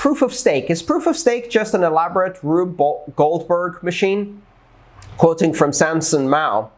proof of stake. Is proof of stake just an elaborate Rube Goldberg machine? Quoting from Samson Mao,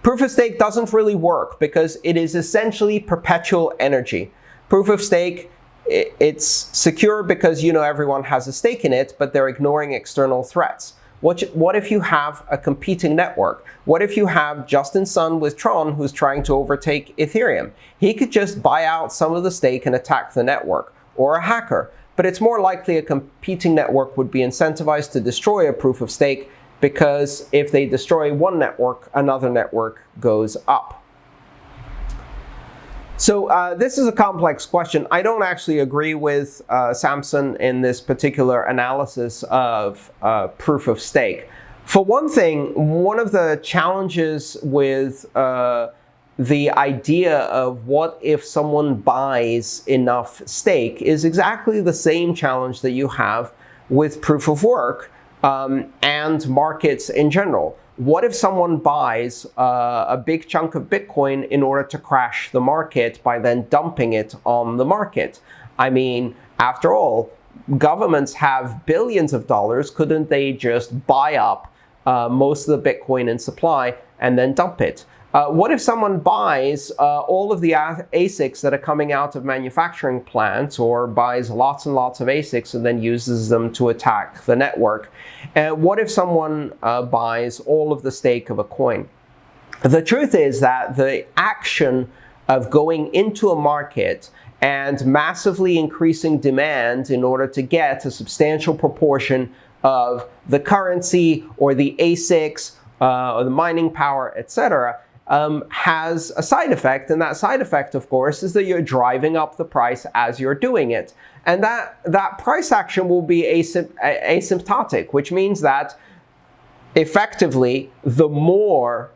proof of stake doesn't really work because it is essentially perpetual energy. Proof of stake, it's secure because everyone has a stake in it, but they're ignoring external threats. What if you have a competing network? What if you have Justin Sun with Tron who's trying to overtake Ethereum? He could just buy out some of the stake and attack the network, or a hacker. But it's more likely a competing network would be incentivized to destroy a proof of stake, because if they destroy one network, another network goes up. So this is a complex question. I don't actually agree with Samson in this particular analysis of proof of stake. For one thing, one of the challenges with the idea of what if someone buys enough stake is exactly the same challenge that you have with proof of work and markets in general. What if someone buys a big chunk of Bitcoin in order to crash the market by then dumping it on the market? I mean, after all, governments have billions of dollars. Couldn't they just buy up most of the Bitcoin in supply and then dump it? What if someone buys all of the ASICs that are coming out of manufacturing plants, or buys lots and lots of ASICs and then uses them to attack the network? What if someone buys all of the stake of a coin? The truth is that the action of going into a market and massively increasing demand in order to get a substantial proportion of the currency or the ASICs or the mining power, etc., has a side effect, and that side effect, of course, is that you're driving up the price as you're doing it. And that price action will be asymptotic, which means that effectively, the more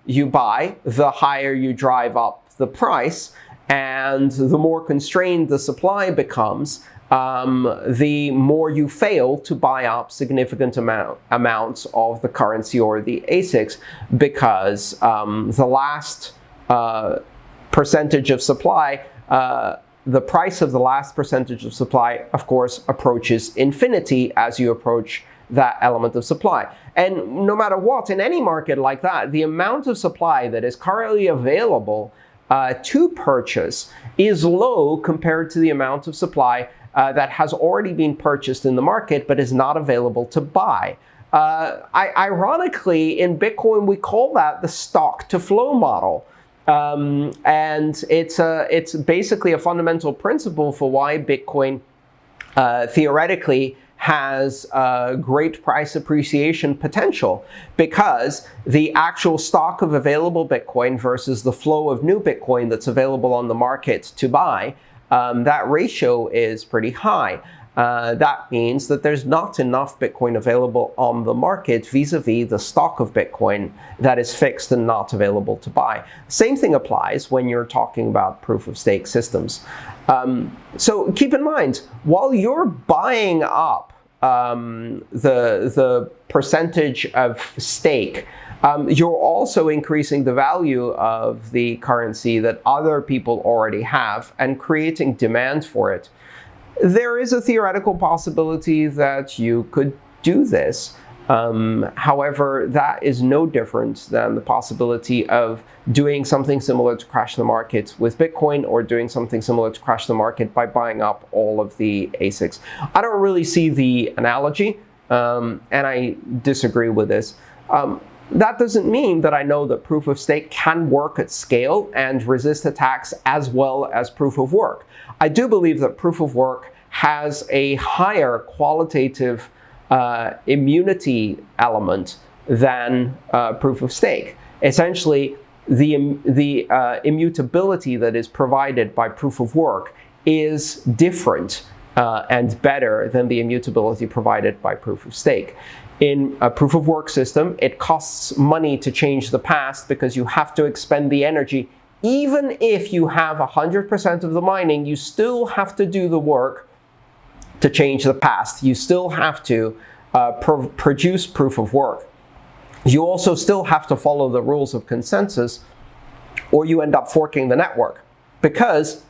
you buy, the higher you drive up the price, and the more constrained the supply becomes, the more you fail to buy up significant amounts of the currency or the ASICs, because the last percentage of supply, the price of the last percentage of supply, of course, approaches infinity as you approach that element of supply. And no matter what, in any market like that, the amount of supply that is currently available to purchase is low compared to the amount of supply that has already been purchased in the market but is not available to buy. Ironically, in Bitcoin, we call that the stock-to-flow model. And it's basically a fundamental principle for why Bitcoin theoretically has great price appreciation potential, because the actual stock of available Bitcoin versus the flow of new Bitcoin that's available on the market to buy, that ratio is pretty high. That means that there's not enough Bitcoin available on the market vis-a-vis the stock of Bitcoin that is fixed and not available to buy. Same thing applies when you're talking about proof-of-stake systems. So keep in mind, while you're buying up the percentage of stake, you're also increasing the value of the currency that other people already have and creating demand for it. There is a theoretical possibility that you could do this. However, that is no different than the possibility of doing something similar to crash the market with Bitcoin, or doing something similar to crash the market by buying up all of the ASICs. I don't really see the analogy, and I disagree with this. That doesn't mean that I know that proof of stake can work at scale and resist attacks as well as proof of work. I do believe that proof of work has a higher qualitative immunity element than proof of stake. Essentially, the immutability that is provided by proof of work is different and better than the immutability provided by proof of stake. In a proof of work system, it costs money to change the past because you have to expend the energy. Even if you have 100% of the mining, you still have to do the work to change the past. You still have to produce proof of work. You also still have to follow the rules of consensus, or you end up forking the network. Because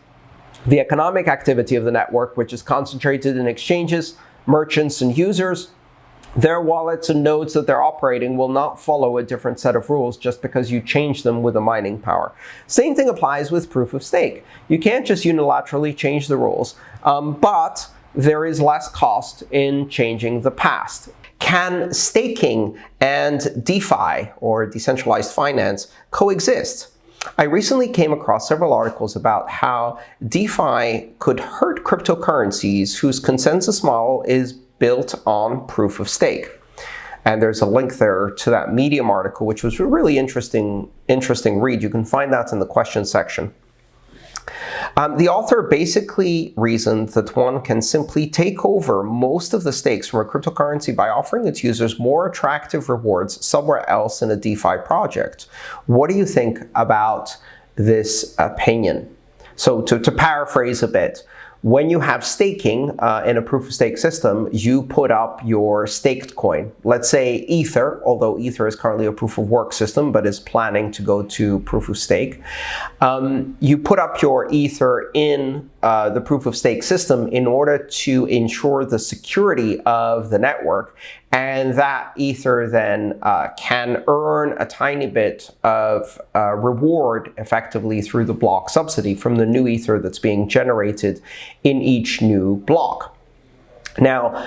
The economic activity of the network, which is concentrated in exchanges, merchants, and users, their wallets and nodes that they're operating will not follow a different set of rules just because you change them with the mining power. Same thing applies with proof of stake. You can't just unilaterally change the rules, but there is less cost in changing the past. Can staking and DeFi, or decentralized finance, coexist? I recently came across several articles about how DeFi could hurt cryptocurrencies whose consensus model is built on proof of stake. And there's a link there to that Medium article, which was a really interesting read. You can find that in the question section. The author basically reasoned that one can simply take over most of the stakes from a cryptocurrency by offering its users more attractive rewards somewhere else in a DeFi project. What do you think about this opinion? So to paraphrase a bit, when you have staking in a proof of stake system, you put up your staked coin. Let's say Ether, although Ether is currently a proof of work system, but is planning to go to proof of stake. You put up your Ether in the proof of stake system in order to ensure the security of the network. And that Ether then can earn a tiny bit of reward effectively through the block subsidy from the new Ether that's being generated in each new block. Now,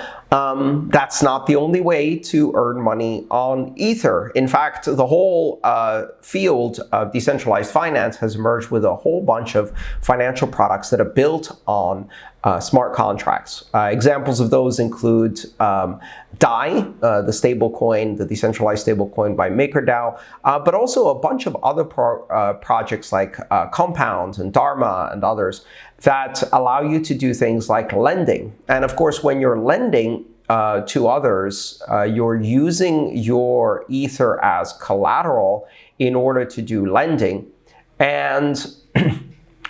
that's not the only way to earn money on Ether. In fact, the whole field of decentralized finance has emerged with a whole bunch of financial products that are built on smart contracts. Examples of those include DAI, the stablecoin, the decentralized stablecoin by MakerDAO, but also a bunch of other projects like Compound and Dharma and others that allow you to do things like lending. And of course, when you're lending to others, you're using your Ether as collateral in order to do lending and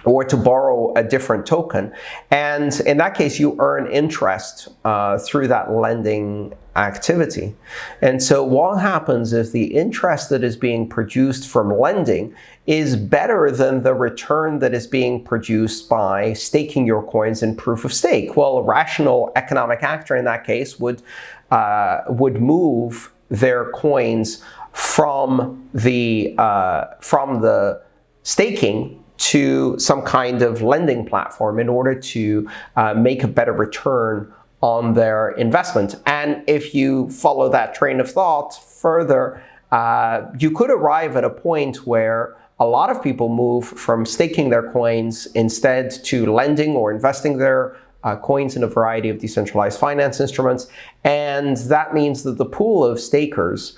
or to borrow a different token. And in that case, you earn interest through that lending activity. And so what happens if the interest that is being produced from lending is better than the return that is being produced by staking your coins in proof of stake? Well, a rational economic actor in that case would move their coins from the staking to some kind of lending platform in order to make a better return on their investment. And if you follow that train of thought further, you could arrive at a point where a lot of people move from staking their coins instead to lending or investing their coins in a variety of decentralized finance instruments. And that means that the pool of stakers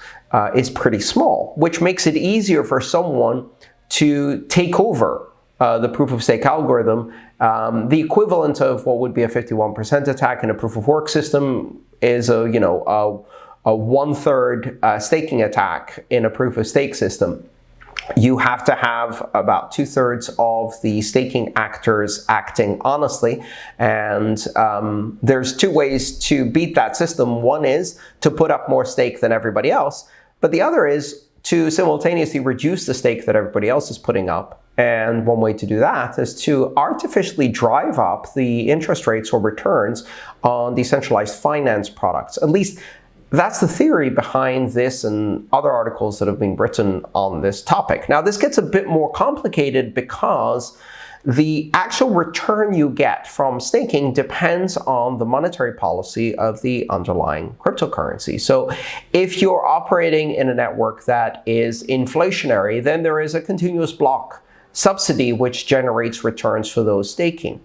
is pretty small, which makes it easier for someone to take over the proof of stake algorithm. The equivalent of what would be a 51% attack in a proof of work system is a 1/3 staking attack in a proof of stake system. You have to have about 2/3 of the staking actors acting honestly. And there's two ways to beat that system. One is to put up more stake than everybody else, but the other is to simultaneously reduce the stake that everybody else is putting up. And one way to do that is to artificially drive up the interest rates or returns on decentralized finance products. At least that's the theory behind this and other articles that have been written on this topic. Now, this gets a bit more complicated because the actual return you get from staking depends on the monetary policy of the underlying cryptocurrency. So if you're operating in a network that is inflationary, then there is a continuous block subsidy which generates returns for those staking.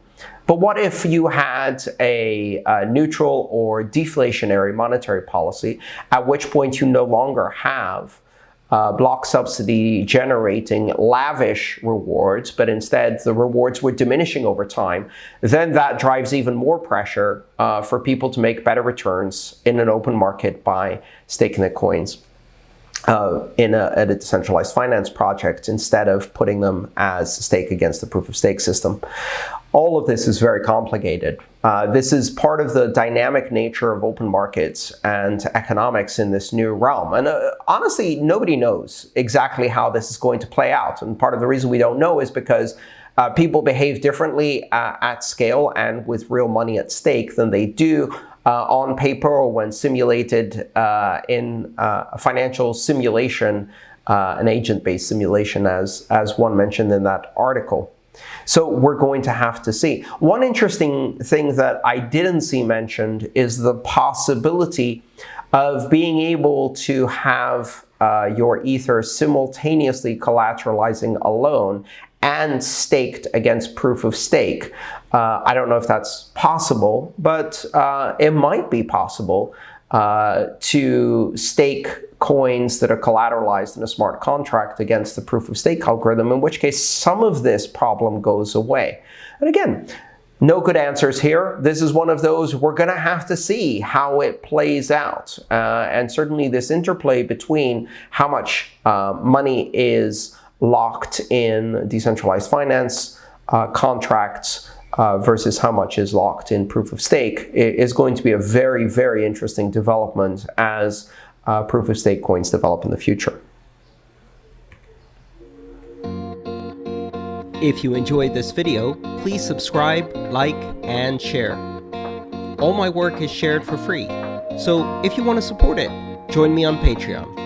But what if you had a neutral or deflationary monetary policy, at which point you no longer have block subsidy generating lavish rewards, but instead the rewards were diminishing over time? Then that drives even more pressure for people to make better returns in an open market by staking their coins at a decentralized finance project instead of putting them as stake against the proof of stake system. All of this is very complicated. This is part of the dynamic nature of open markets and economics in this new realm. And honestly, nobody knows exactly how this is going to play out. And part of the reason we don't know is because People behave differently at scale and with real money at stake than they do on paper or when simulated in a financial simulation, an agent-based simulation, as one mentioned in that article. So we're going to have to see. One interesting thing that I didn't see mentioned is the possibility of being able to have your Ether simultaneously collateralizing a loan and staked against proof of stake. I don't know if that's possible, but it might be possible to stake coins that are collateralized in a smart contract against the proof of stake algorithm, in which case some of this problem goes away. And again, no good answers here. This is one of those we're going to have to see how it plays out. And certainly this interplay between how much money is locked in decentralized finance contracts versus how much is locked in proof of stake is going to be a very, very interesting development as proof of stake coins develop in the future. If you enjoyed this video, please subscribe, like, and share. All my work is shared for free, so if you want to support it, join me on Patreon.